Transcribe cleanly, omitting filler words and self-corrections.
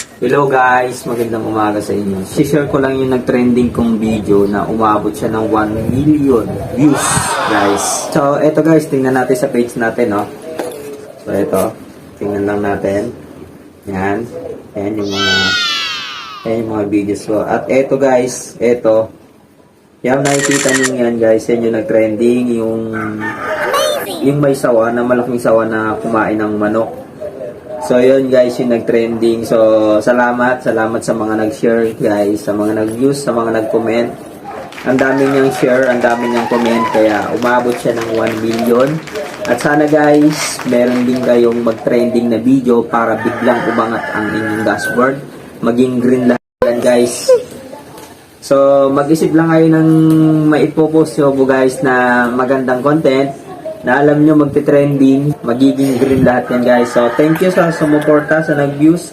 Hello guys, magandang umaga sa inyo. Si-share ko lang yung nag-trending kong video na umabot siya ng 1 million views, guys. So, eto guys, tingnan natin sa page natin, no? So, eto, tingnan lang natin. Yan. Yan yung mga videos ko. At eto guys, eto. Yung nakikita niyo yan guys, yan yung nag-trending, yung may sawa, na malaking sawa na kumain ng manok. So, yun guys, yung nag-trending. So, salamat sa mga nag-share guys, sa mga nag-views, sa mga nag-comment. Ang dami niyang share, ang dami niyang comment, kaya umabot siya ng 1 million. At sana guys, meron din kayong mag-trending na video para biglang umangat ang inyong dashboard. Maging green lahat guys. So, mag-isip lang kayo ng maipopost nyo guys na magandang content na alam nyo magte-trending, magiging green lahat yan guys. So, thank you sa sumuporta, sa nag-views.